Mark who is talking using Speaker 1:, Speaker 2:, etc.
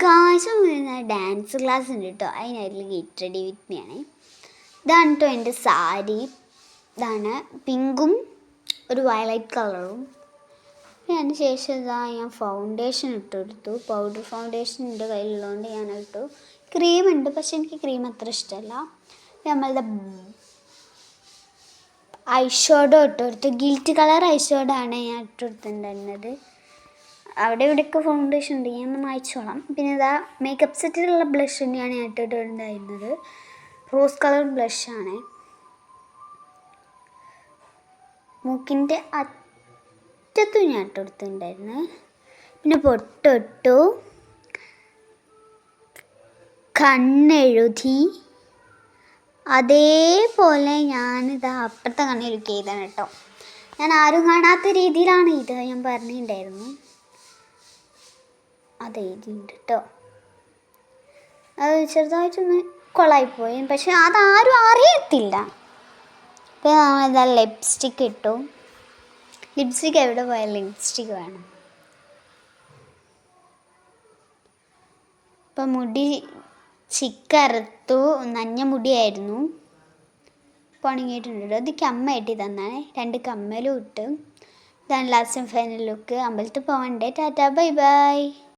Speaker 1: Guys dance class ഉണ്ട് കേട്ടോ, അതിനായിട്ടുള്ള ഗെറ്റ് റെഡി വിത്ത് മീ ആണ്. ഇതാണ് കേട്ടോ എൻ്റെ സാരി. ഇതാണ് പിങ്കും ഒരു വയലറ്റ് കളറും. അതിന് ശേഷം ഇതാ ഞാൻ ഫൗണ്ടേഷൻ ഇട്ടെടുത്തു. പൗഡർ ഫൗണ്ടേഷൻ എൻ്റെ കയ്യിലുള്ളതുകൊണ്ട് ഞാൻ ഇട്ടു. ക്രീം ഉണ്ട്, പക്ഷെ എനിക്ക് ക്രീം അത്ര ഇഷ്ടമല്ല. നമ്മളുടെ ഐഷോഡോ ഇട്ടെടുത്തു. ഗിൽറ്റ് കളർ ഐഷോഡോ ആണ് ഞാൻ ഇട്ടെടുത്തിട്ടുണ്ടായിരുന്നത്. അവിടെ ഇവിടെയൊക്കെ ഫൗണ്ടേഷൻ ഉണ്ട്, ഞാൻ ഒന്ന് മായ്ച്ചോളാം. പിന്നെ ഇതാ മേക്കപ്പ് സെറ്റിലുള്ള ബ്ലഷ് തന്നെയാണ് ഞാൻ ഇട്ടിട്ടുണ്ടായിരുന്നത്. Rose colour ബ്ലഷാണ്. മൂക്കിൻ്റെ അറ്റത്തും ഞാൻ ഇട്ടെടുത്തിട്ടുണ്ടായിരുന്നു. പിന്നെ പൊട്ടിട്ടു, കണ്ണെഴുതി. അതേപോലെ ഞാനിതാ അപ്പുറത്തെ കണ്ണിലൊക്കെ ചെയ്താണ് കേട്ടോ. ഞാൻ ആരും കാണാത്ത രീതിയിലാണ് ഇത്, ഞാൻ പറഞ്ഞിട്ടുണ്ടായിരുന്നു. അത് എഴുതിയിട്ടുണ്ട് കേട്ടോ. അത് ചെറുതായിട്ടൊന്ന് കൊളായിപ്പോയി, പക്ഷെ അതാരും അറിയത്തില്ല. അപ്പോൾ നമ്മളിതാ ലിപ്സ്റ്റിക്ക് ഇട്ടു. ലിപ്സ്റ്റിക്ക് എവിടെ പോയാൽ ലിപ്സ്റ്റിക്ക് വേണം. ഇപ്പം മുടി ചിക്കറുത്തു, നഞ്ഞ മുടിയായിരുന്നു. ഇപ്പോൾ ഉണങ്ങിയിട്ടുണ്ട്. അത് കമ്മ ഇട്ടി തന്നാണ്. 2 കമ്മലും ഇട്ട്. ഇതാണ് ലാസ്റ്റ് ഫൈനൽ ലുക്ക്. അമ്പലത്തിൽ പോകണ്ടേ. Tata bye bye.